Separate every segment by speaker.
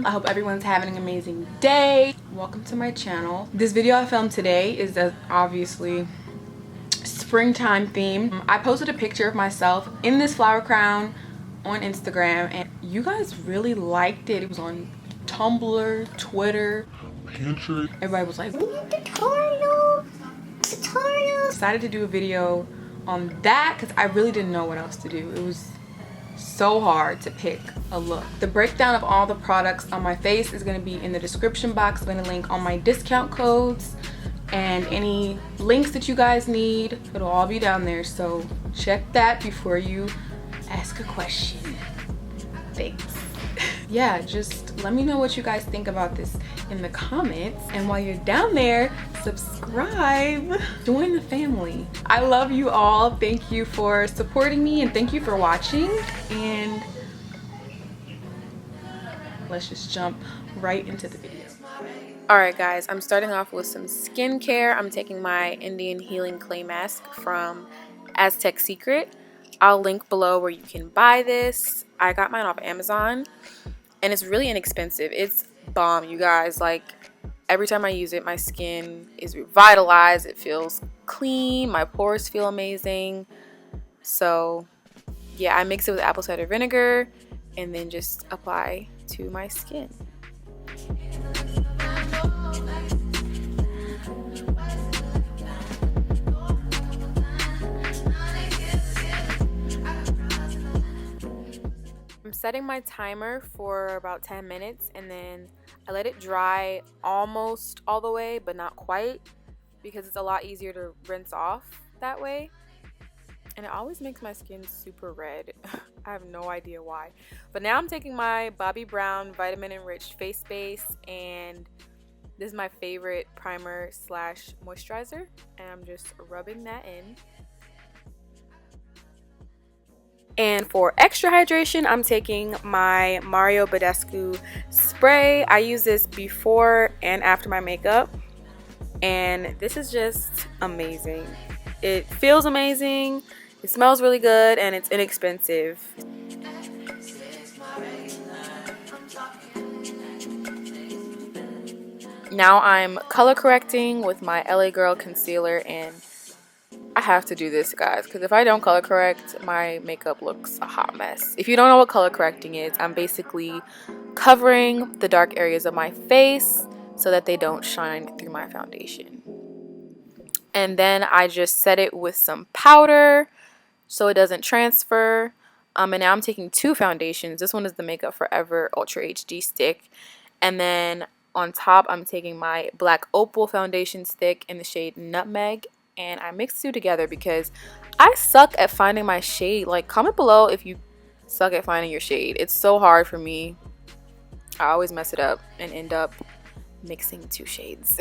Speaker 1: I hope everyone's having an amazing day. Welcome to my channel. This video I filmed today is obviously springtime theme. I posted a picture of myself in this flower crown on Instagram and you guys really liked it. It was on Tumblr, Twitter, Pinterest. Everybody was like, we need tutorials. Decided to do a video on that because I really didn't know what else to do. It was so hard to pick a look. The breakdown of all the products on my face is going to be in the description box. I'm going to link all my discount codes and any links that you guys need. It'll all be down there, so check that before you ask a question. Thanks. Yeah, just let me know what you guys think about this in the comments, and while you're down there, subscribe, join the family. I love you all. Thank you for supporting me and thank you for watching, and let's just jump right into the video. Alright guys, I'm starting off with some skincare. I'm taking my Indian Healing Clay Mask from Aztec Secret. I'll link below where you can buy this. I got mine off Amazon and it's really inexpensive. It's bomb, you guys. Like, every time I use it, my skin is revitalized. It feels clean. My pores feel amazing. So yeah, I mix it with apple cider vinegar and then just apply to my skin. I'm setting my timer for about 10 minutes and then I let it dry almost all the way, but not quite, because it's a lot easier to rinse off that way. And it always makes my skin super red. I have no idea why. But now I'm taking my Bobbi Brown Vitamin Enriched Face Base, and this is my favorite primer slash moisturizer, and I'm just rubbing that in. And for extra hydration, I'm taking my Mario Badescu spray. I use this before and after my makeup, and this is just amazing. It feels amazing, it smells really good, and it's inexpensive. Now I'm color correcting with my LA Girl concealer, and I have to do this, guys, because if I don't color correct, my makeup looks a hot mess. If you don't know what color correcting is, I'm basically covering the dark areas of my face so that they don't shine through my foundation. And then I just set it with some powder so it doesn't transfer. And now I'm taking two foundations. This one is the Makeup Forever Ultra HD stick. And then on top, I'm taking my black Opal foundation stick in the shade Nutmeg. And I mix the two together because I suck at finding my shade. Like, comment below if you suck at finding your shade. It's so hard for me. I always mess it up and end up mixing two shades.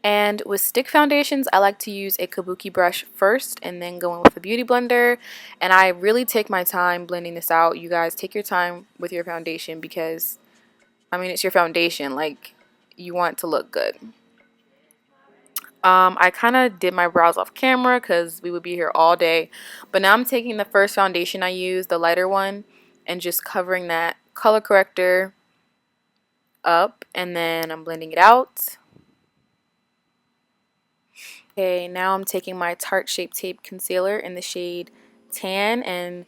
Speaker 1: And with stick foundations, I like to use a kabuki brush first and then go in with a beauty blender. And I really take my time blending this out. You guys, take your time with your foundation because, I mean, it's your foundation. Like, you want it to look good. I kind of did my brows off camera because we would be here all day. But now I'm taking the first foundation I used, the lighter one, and just covering that color corrector up. And then I'm blending it out. Okay, now I'm taking my Tarte Shape Tape Concealer in the shade Tan, and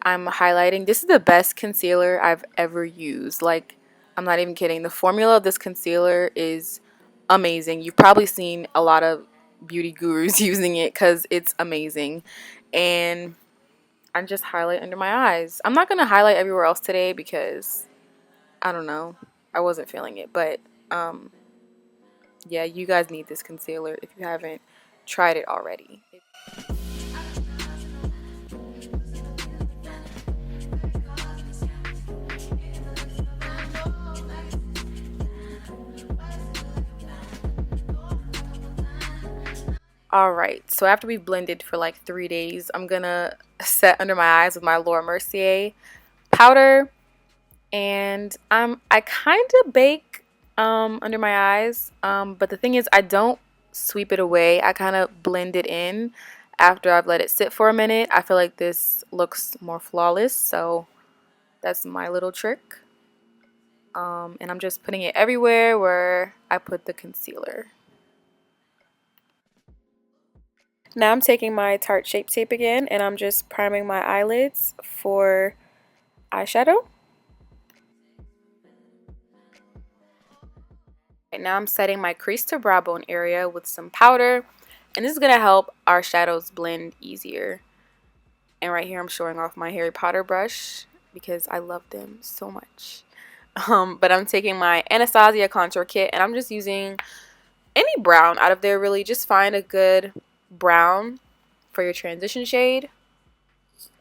Speaker 1: I'm highlighting. This is the best concealer I've ever used. Like, I'm not even kidding. The formula of this concealer is amazing. You've probably seen a lot of beauty gurus using it because it's amazing. And I just highlight under my eyes. I'm not going to highlight everywhere else today because, I don't know, I wasn't feeling it. But, yeah, you guys need this concealer if you haven't tried it already. Alright, so after we've blended for like 3 days, I'm gonna set under my eyes with my Mercier powder. And I kind of bake under my eyes, but the thing is I don't sweep it away. I kind of blend it in after I've let it sit for a minute. I feel like this looks more flawless, so that's my little trick. And I'm just putting it everywhere where I put the concealer. Now I'm taking my Tarte Shape Tape again, and I'm just priming my eyelids for eyeshadow. Right now I'm setting my crease to brow bone area with some powder, and this is going to help our shadows blend easier. And right here I'm showing off my Harry Potter brush because I love them so much. But I'm taking my Anastasia contour kit, and I'm just using any brown out of there really. Just find a good brown for your transition shade,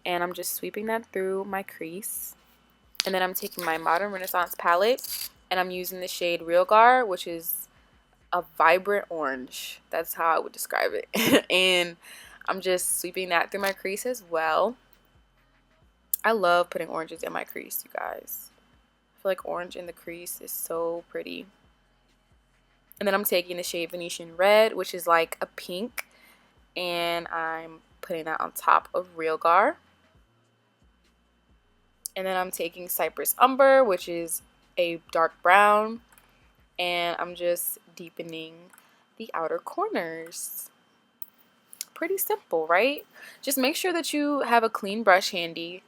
Speaker 1: and I'm just sweeping that through my crease. And then I'm taking my Modern Renaissance palette, and I'm using the shade Real Gar, which is a vibrant orange. That's how I would describe it. And I'm just sweeping that through my crease as well. I love putting oranges in my crease, you guys. I feel like orange in the crease is so pretty. And then I'm taking the shade Venetian Red, which is like a pink, and I'm putting that on top of Real Gar. And then I'm taking Cypress Umber, which is a dark brown, and I'm just deepening the outer corners. Pretty simple, right? Just make sure that you have a clean brush handy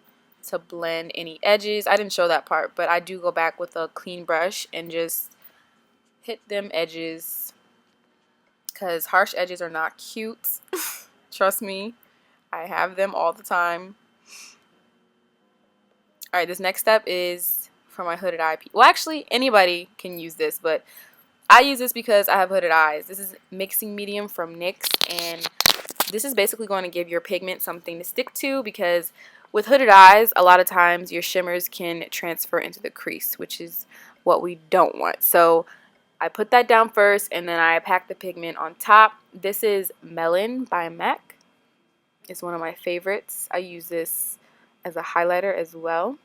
Speaker 1: to blend any edges. I didn't show that part, but I do go back with a clean brush and just hit them edges, because harsh edges are not cute. Trust me, I have them all the time. Alright, this next step is for my hooded eye. Well, actually, anybody can use this, but I use this because I have hooded eyes. This is Mixing Medium from NYX, and this is basically going to give your pigment something to stick to, because with hooded eyes, a lot of times your shimmers can transfer into the crease, which is what we don't want. So I put that down first, and then I pack the pigment on top. This is Melon by MAC. It's one of my favorites. I use this as a highlighter as well.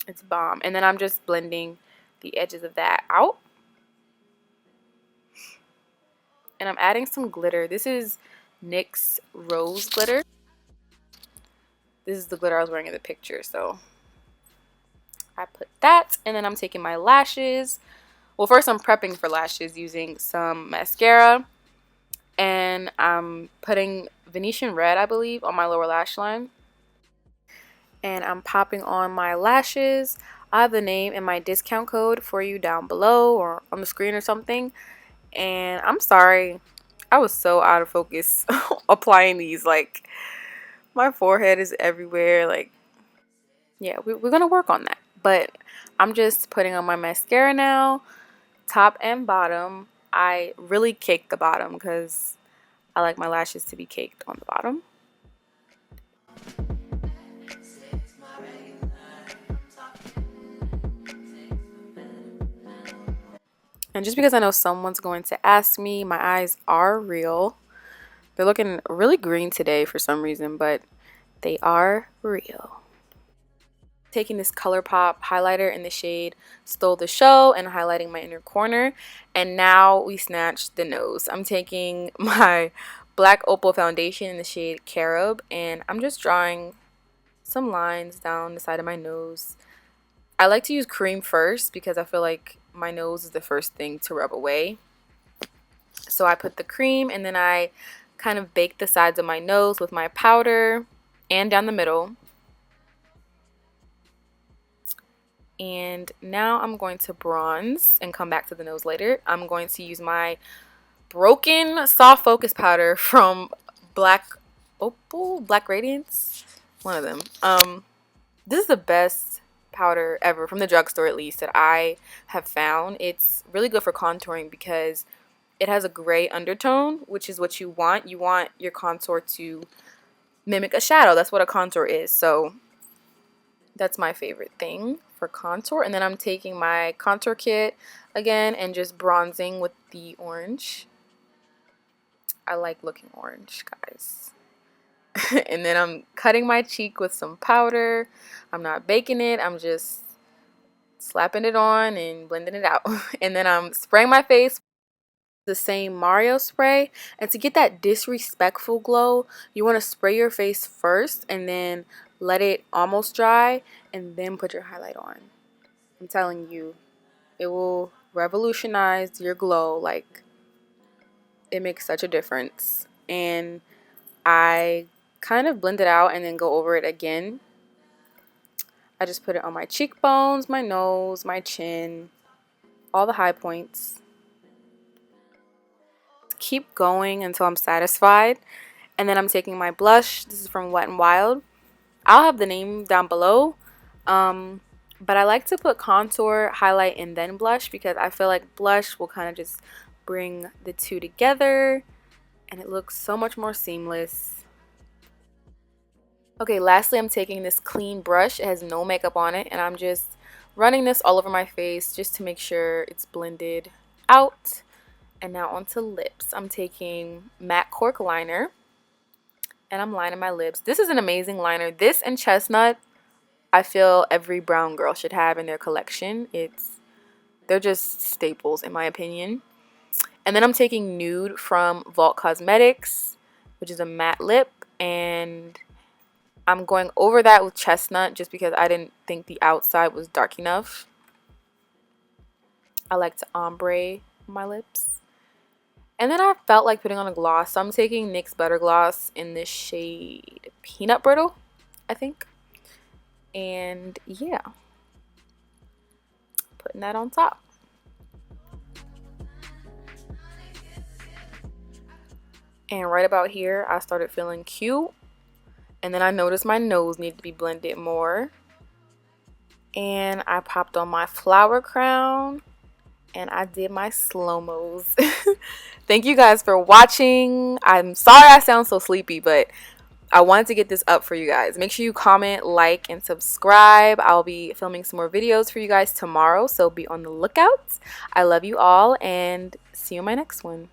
Speaker 1: It's bomb. And then I'm just blending the edges of that out. And I'm adding some glitter. This is NYX Rose Glitter. This is the glitter I was wearing in the picture, so I put that. And then I'm taking my lashes. Well, first I'm prepping for lashes using some mascara. And I'm putting Venetian Red, I believe, on my lower lash line. And I'm popping on my lashes. I have the name and my discount code for you down below or on the screen or something. And I'm sorry, I was so out of focus applying these. Like, my forehead is everywhere. Like, yeah, we're gonna work on that. But I'm just putting on my mascara now, top and bottom. I really caked the bottom because I like my lashes to be caked on the bottom. And just because I know someone's going to ask me, my eyes are real. They're looking really green today for some reason, but they are real. Taking this ColourPop highlighter in the shade Stole the Show and highlighting my inner corner. And now we snatched the nose. I'm taking my black Opal foundation in the shade Carob, and I'm just drawing some lines down the side of my nose. I like to use cream first because I feel like my nose is the first thing to rub away. So I put the cream, and then I kind of bake the sides of my nose with my powder and down the middle. And now I'm going to bronze and come back to the nose later. I'm going to use my broken soft focus powder from Black Opal, Black Radiance, one of them. This is the best powder ever, from the drugstore at least, that I have found. It's really good for contouring because it has a gray undertone, which is what you want. You want your contour to mimic a shadow. That's what a contour is. So that's my favorite thing for contour. And then I'm taking my contour kit again and just bronzing with the orange. I like looking orange, guys. And then I'm cutting my cheek with some powder. I'm not baking it. I'm just slapping it on and blending it out. And then I'm spraying my face the same Mario spray. And to get that disrespectful glow, you want to spray your face first and then let it almost dry and then put your highlight on. I'm telling you, it will revolutionize your glow. Like, it makes such a difference. And I kind of blend it out and then go over it again. I just put it on my cheekbones, my nose, my chin, all the high points. Keep going until I'm satisfied. And then I'm taking my blush. This is from Wet n Wild. I'll have the name down below. But I like to put contour, highlight, and then blush because I feel like blush will kind of just bring the two together and it looks so much more seamless. Okay, lastly, I'm taking this clean brush. It has no makeup on it, and I'm just running this all over my face just to make sure it's blended out. And now onto lips. I'm taking matte cork liner and I'm lining my lips. This is an amazing liner. This and Chestnut, I feel every brown girl should have in their collection. They're just staples in my opinion. And then I'm taking Nude from Vault Cosmetics, which is a matte lip, and I'm going over that with Chestnut just because I didn't think the outside was dark enough. I like to ombre my lips. And then I felt like putting on a gloss, so I'm taking NYX Butter Gloss in this shade Peanut Brittle, I think. And yeah, putting that on top. And right about here, I started feeling cute. And then I noticed my nose needed to be blended more. And I popped on my flower crown. And I did my slow-mos. Thank you guys for watching. I'm sorry I sound so sleepy, but I wanted to get this up for you guys. Make sure you comment, like, and subscribe. I'll be filming some more videos for you guys tomorrow, so be on the lookout. I love you all, and see you in my next one.